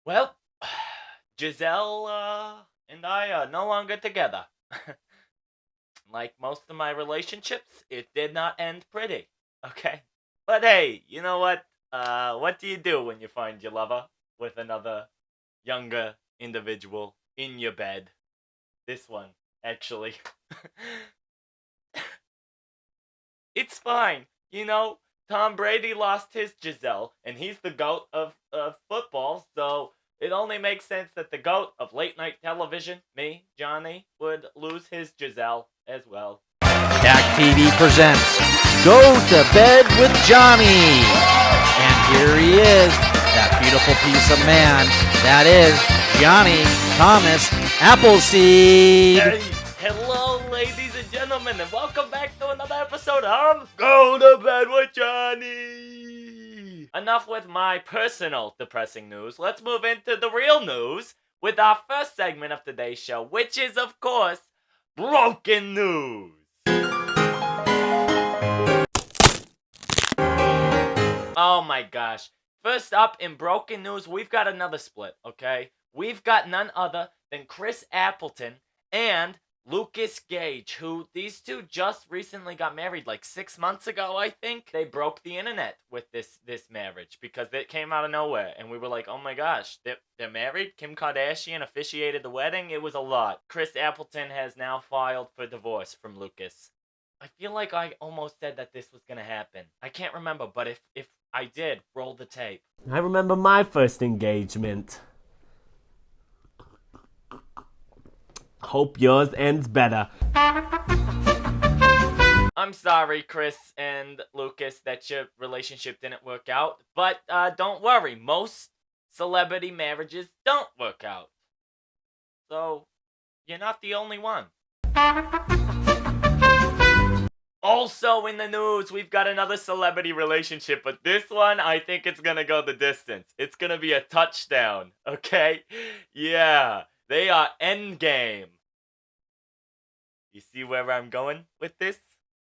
Well, Giselle and I are no longer together. Like most of my relationships, it did not end pretty. Okay? But hey, you know what? What do you do when you find your lover with another younger individual in your bed? This one, actually. It's fine. Tom Brady lost his Giselle, and he's the GOAT of football, so it only makes sense that the GOAT of late night television, me, Jonny, would lose his Giselle as well. TAC TV presents To Bed with Jonny. And here he is, that beautiful piece of man. That is Jonny Thomas Appleseed. Hey, hello, ladies and gentlemen, and welcome back to another episode of To Bed with Jonny. Enough with my personal depressing news. Let's move into the real news with our first segment of today's show, which is, of course, broken news. Oh my gosh. First up in broken news, we've got another split, okay? We've got none other than Chris Appleton and Lucas Gage, who these two just recently got married like 6 months ago, I think. They broke the internet with this marriage because it came out of nowhere. And we were like, oh my gosh, they're married? Kim Kardashian officiated the wedding? It was a lot. Chris Appleton has now filed for divorce from Lucas. I feel like I almost said that this was going to happen. I can't remember, but if I did, roll the tape. I remember my first engagement. Hope yours ends better. I'm sorry, Chris and Lucas, that your relationship didn't work out. But don't worry, most celebrity marriages don't work out. So, you're not the only one. Also in the news, we've got another celebrity relationship, but this one, I think it's gonna go the distance. It's gonna be a touchdown, okay? Yeah, they are endgame. You see where I'm going with this?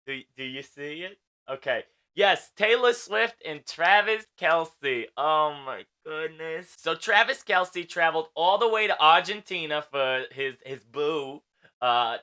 Do you see it? Okay. Yes, Taylor Swift and Travis Kelce. Oh my goodness. So Travis Kelce traveled all the way to Argentina for his boo,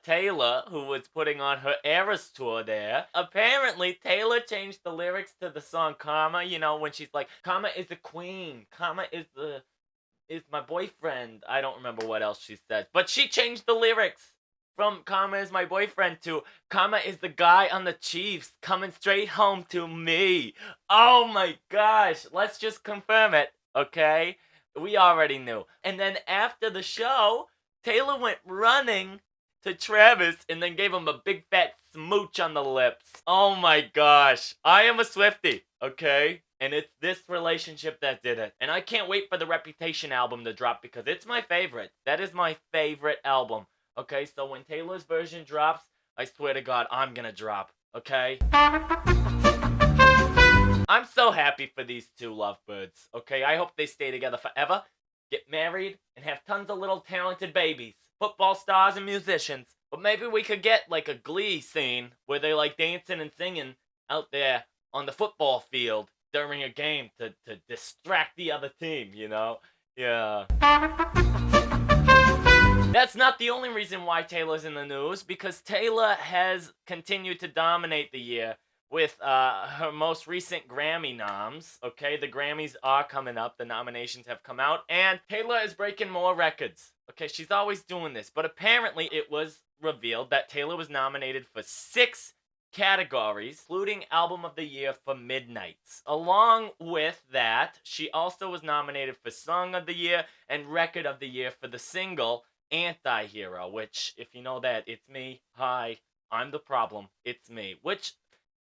Taylor, who was putting on her Eras tour there. Apparently, Taylor changed the lyrics to the song Karma, when she's like, Karma is a queen. Karma is my boyfriend. I don't remember what else she said. But she changed the lyrics from Karma is my boyfriend to Karma is the guy on the Chiefs coming straight home to me. Oh my gosh. Let's just confirm it, okay? We already knew. And then after the show, Taylor went running to Travis and then gave him a big fat smooch on the lips. Oh my gosh. I am a Swiftie, okay? And it's this relationship that did it. And I can't wait for the Reputation album to drop because it's my favorite. That is my favorite album. Okay, so when Taylor's version drops, I swear to God, I'm gonna drop, okay? I'm so happy for these two lovebirds, okay? I hope they stay together forever, get married, and have tons of little talented babies. Football stars and musicians. But maybe we could get, like, a Glee scene where they like dancing and singing out there on the football field during a game to distract the other team, Yeah. That's not the only reason why Taylor's in the news, because Taylor has continued to dominate the year with her most recent Grammy noms, okay? The Grammys are coming up, the nominations have come out, and Taylor is breaking more records, okay? She's always doing this, but apparently it was revealed that Taylor was nominated for 6 categories, including Album of the Year for Midnights. Along with that, she also was nominated for Song of the Year and Record of the Year for the single Anti-Hero, which, if you know that, it's me. Hi, I'm the problem. It's me. Which,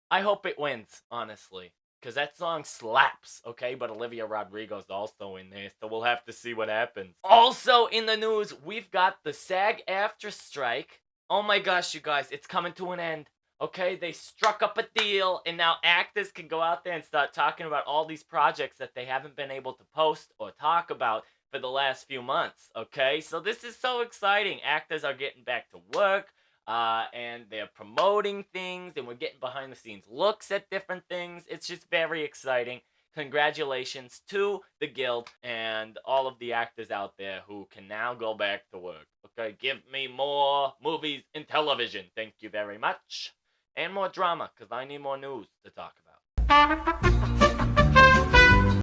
I hope it wins, honestly. Because that song slaps, okay? But Olivia Rodrigo's also in there, so we'll have to see what happens. Also in the news, we've got the SAG-AFTRA strike. Oh my gosh, you guys, it's coming to an end. Okay, they struck up a deal, and now actors can go out there and start talking about all these projects that they haven't been able to post or talk about for the last few months, okay? So this is so exciting. Actors are getting back to work, and they're promoting things, and we're getting behind-the-scenes looks at different things. It's just very exciting. congratulations to the guild and all of the actors out there who can now go back to work. Okay, give me more movies and television. Thank you very much. And more drama, because I need more news to talk about.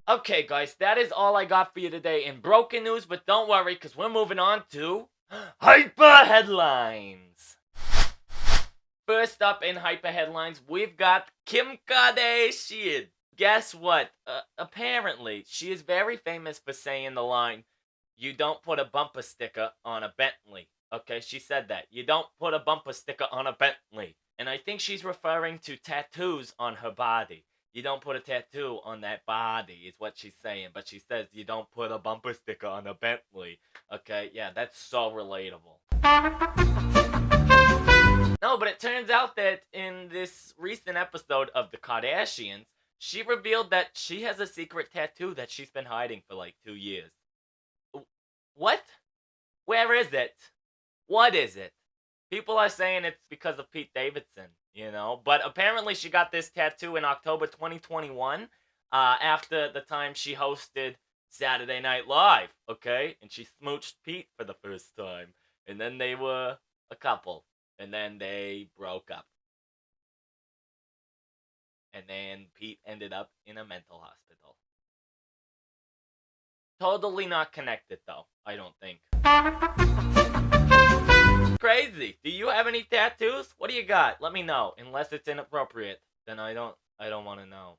Okay, guys, that is all I got for you today in broken news, but don't worry, because we're moving on to Hyper Headlines. First up in Hyper Headlines, we've got Kim Kardashian. Guess what? Apparently, she is very famous for saying the line, "You don't put a bumper sticker on a Bentley." Okay, she said that. You don't put a bumper sticker on a Bentley. And I think she's referring to tattoos on her body. You don't put a tattoo on that body is what she's saying. But she says you don't put a bumper sticker on a Bentley. Okay, yeah, that's so relatable. No, but it turns out that in this recent episode of The Kardashians, she revealed that she has a secret tattoo that she's been hiding for like 2 years. What? Where is it? What is it? People are saying it's because of Pete Davidson, you know? But apparently she got this tattoo in October 2021 after the time she hosted Saturday Night Live, okay? And she smooched Pete for the first time. And then they were a couple. And then they broke up. And then Pete ended up in a mental hospital. Totally not connected, though, I don't think. Crazy. Do you have any tattoos? What do you got? Let me know. Unless it's inappropriate, then I don't want to know.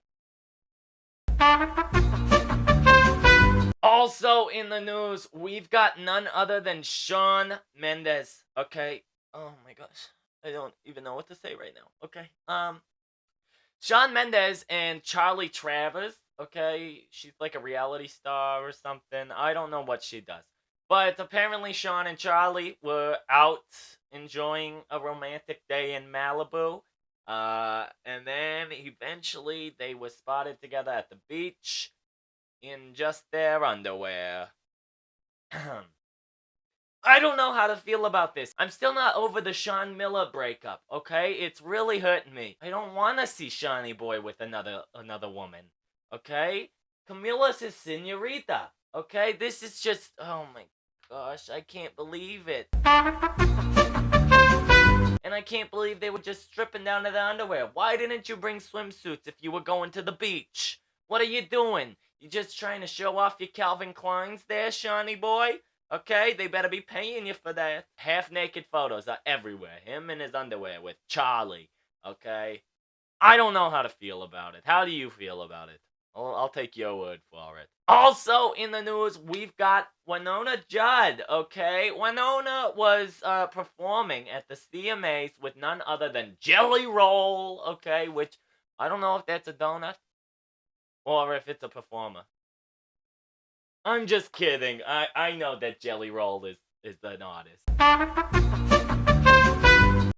Also in the news, we've got none other than Shawn Mendes. Okay. Oh my gosh. I don't even know what to say right now. Okay. Shawn Mendes and Charlie Travers. Okay. She's like a reality star or something. I don't know what she does. But apparently Shawn and Charlie were out enjoying a romantic day in Malibu. And then eventually they were spotted together at the beach in just their underwear. I don't know how to feel about this. I'm still not over the Sean Miller breakup, okay? It's really hurting me. I don't want to see Shawnee Boy with another woman, okay? Camila's his senorita, okay? This is just, oh my gosh, I can't believe it. And I can't believe they were just stripping down to their underwear. Why didn't you bring swimsuits if you were going to the beach? What are you doing? You just trying to show off your Calvin Kleins there, Shawnee Boy? Okay, they better be paying you for that. Half-naked photos are everywhere. Him in his underwear with Charlie, okay? I don't know how to feel about it. How do you feel about it? I'll take your word for it. Also in the news, we've got Winona Judd, okay? Winona was performing at the CMAs with none other than Jelly Roll, okay? Which, I don't know if that's a donut or if it's a performer. I'm just kidding. I know that Jelly Roll is an artist.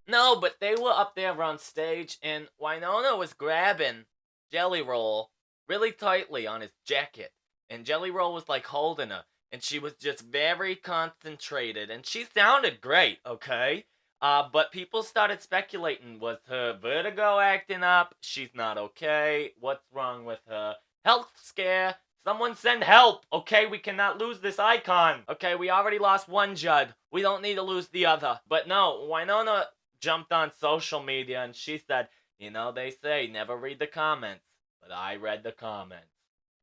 No, but they were up there on stage, and Winona was grabbing Jelly Roll really tightly on his jacket. And Jelly Roll was like holding her. And she was just very concentrated. And she sounded great, okay? But people started speculating. Was her vertigo acting up? She's not okay. What's wrong with her? Health scare. Someone send help, okay? We cannot lose this icon. Okay, we already lost one Judd. We don't need to lose the other. But no, Winona jumped on social media and she said, you know, they say never read the comments. But I read the comments.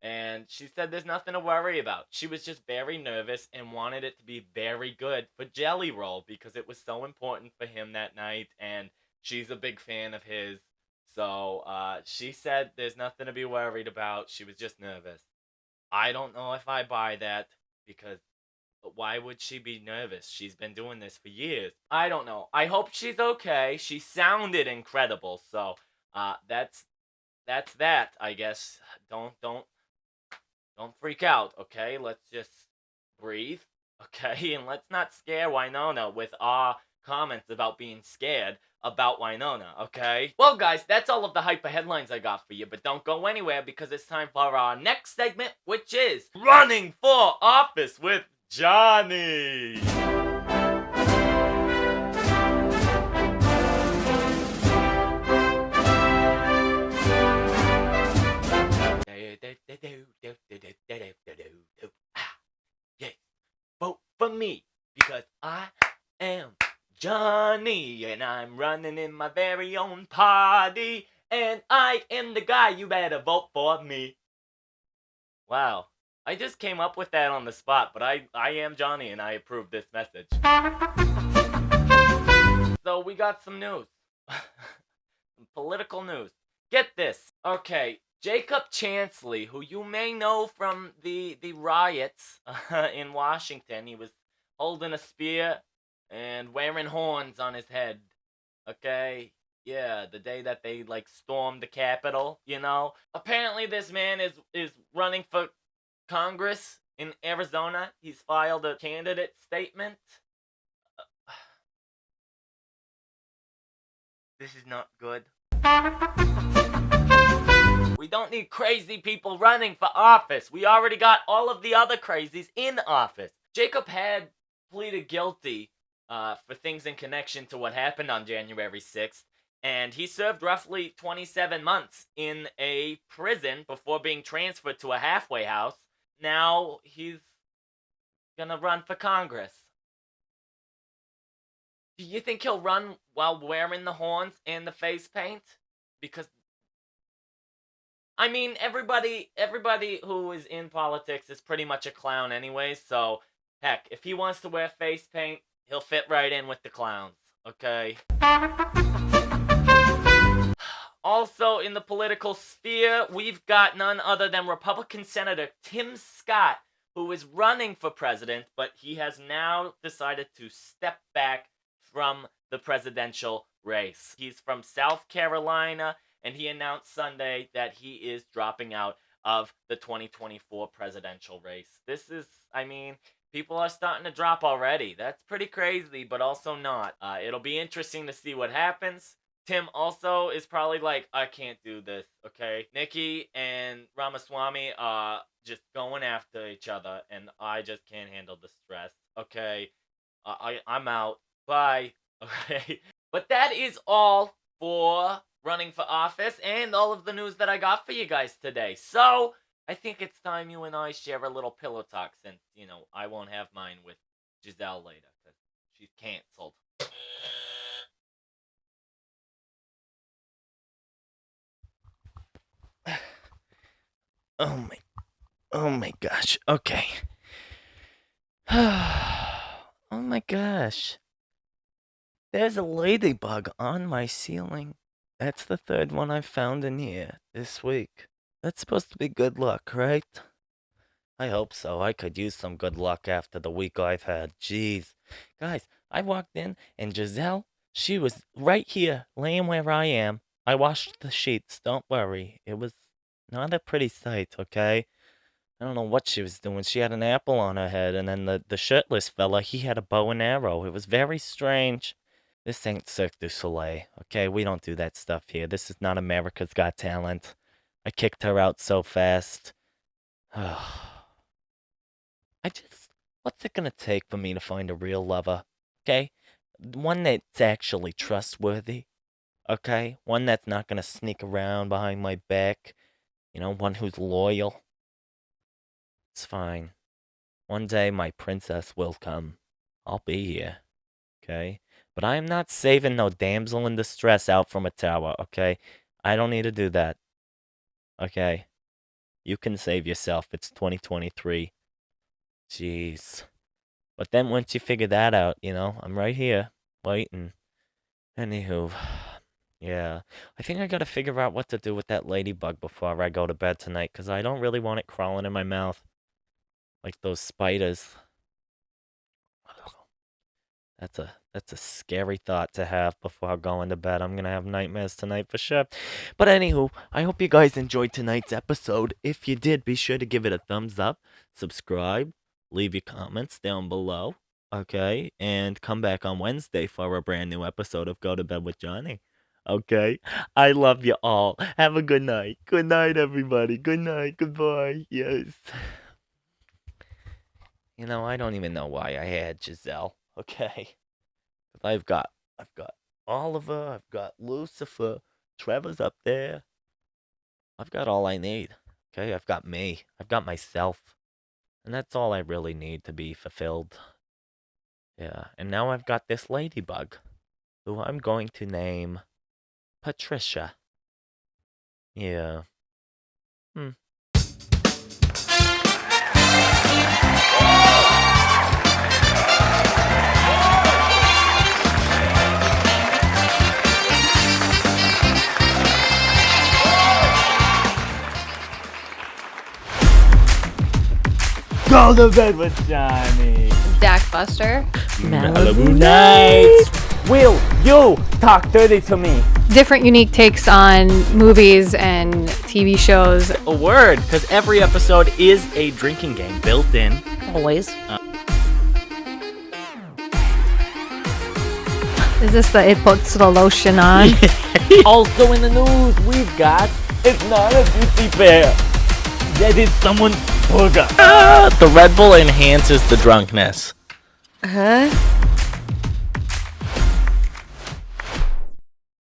And she said there's nothing to worry about. She was just very nervous and wanted it to be very good for Jelly Roll because it was so important for him that night. And she's a big fan of his. So she said there's nothing to be worried about. She was just nervous. I don't know if I buy that because why would she be nervous? She's been doing this for years. I don't know. I hope she's okay. She sounded incredible. So that's that, I guess. Don't freak out, okay? Let's just breathe, okay? And let's not scare Winona with our comments about being scared about Winona, okay? Well, guys, that's all of the hyper headlines I got for you, but don't go anywhere because it's time for our next segment, which is Running for Office with Jonny. me, because I am Jonny, and I'm running in my very own party, and I am the guy, you better vote for me. Wow. I just came up with that on the spot, but I am Jonny, and I approve this message. So we got some news. Some political news. Get this. Okay, Jacob Chansley, who you may know from the riots in Washington, he was holding a spear and wearing horns on his head. Okay? Yeah, the day that they stormed the Capitol, you know? Apparently this man is running for Congress in Arizona. He's filed a candidate statement. This is not good. We don't need crazy people running for office. We already got all of the other crazies in office. Jacob had pleaded guilty for things in connection to what happened on January 6th, and he served roughly 27 months in a prison before being transferred to a halfway house. Now he's gonna run for Congress. Do you think he'll run while wearing the horns and the face paint? Because, I mean, everybody who is in politics is pretty much a clown anyways, so, heck, if he wants to wear face paint, he'll fit right in with the clowns, okay? Also, in the political sphere, we've got none other than Republican Senator Tim Scott, who is running for president, but he has now decided to step back from the presidential race. He's from South Carolina, and he announced Sunday that he is dropping out of the 2024 presidential race. This is, I mean, people are starting to drop already. That's pretty crazy, but also not. It'll be interesting to see what happens. Tim also is probably like, I can't do this, okay? Nikki and Ramaswamy are just going after each other, and I just can't handle the stress, okay? I'm out. Bye. Okay. But that is all for running for office and all of the news that I got for you guys today. So, I think it's time you and I share a little pillow talk since, you know, I won't have mine with Giselle later because she's canceled. Oh my gosh. Okay. Oh my gosh. There's a ladybug on my ceiling. That's the third one I've found in here this week. That's supposed to be good luck, right? I hope so. I could use some good luck after the week I've had. Jeez. Guys, I walked in and Giselle, she was right here, laying where I am. I washed the sheets, don't worry. It was not a pretty sight, okay? I don't know what she was doing. She had an apple on her head, and then the shirtless fella, he had a bow and arrow. It was very strange. This ain't Cirque du Soleil, okay? We don't do that stuff here. This is not America's Got Talent. I kicked her out so fast. What's it gonna take for me to find a real lover, okay? One that's actually trustworthy, okay? One that's not gonna sneak around behind my back. You know, one who's loyal. It's fine. One day my princess will come. I'll be here, okay? But I am not saving no damsel in distress out from a tower, okay? I don't need to do that, okay? You can save yourself. It's 2023. Jeez. But then once you figure that out, you know, I'm right here, waiting. Anywho, yeah. I think I gotta figure out what to do with that ladybug before I go to bed tonight, because I don't really want it crawling in my mouth. Like those spiders. That's a scary thought to have before going to bed. I'm gonna have nightmares tonight for sure. But anywho, I hope you guys enjoyed tonight's episode. If you did, be sure to give it a thumbs up, subscribe, leave your comments down below, okay? And come back on Wednesday for a brand new episode of Go to Bed with Jonny. Okay? I love you all. Have a good night. Good night, everybody. Good night. Goodbye. Yes. You know, I don't even know why I had Giselle. Okay? I've got Oliver, I've got Lucifer, Trevor's up there. I've got all I need. Okay? I've got me. I've got myself. And that's all I really need to be fulfilled. Yeah, and now I've got this ladybug, who I'm going to name Patricia. Yeah. Go to bed with Johnny. Dak Buster. Malibu Nights. Will you talk dirty to me? Different unique takes on movies and TV shows. A word, because every episode is a drinking game built in. Always. Is this the it puts the lotion on? Also in the news, we've got it's not a juicy bear. That is someone's booger. The Red Bull enhances the drunkenness. Huh?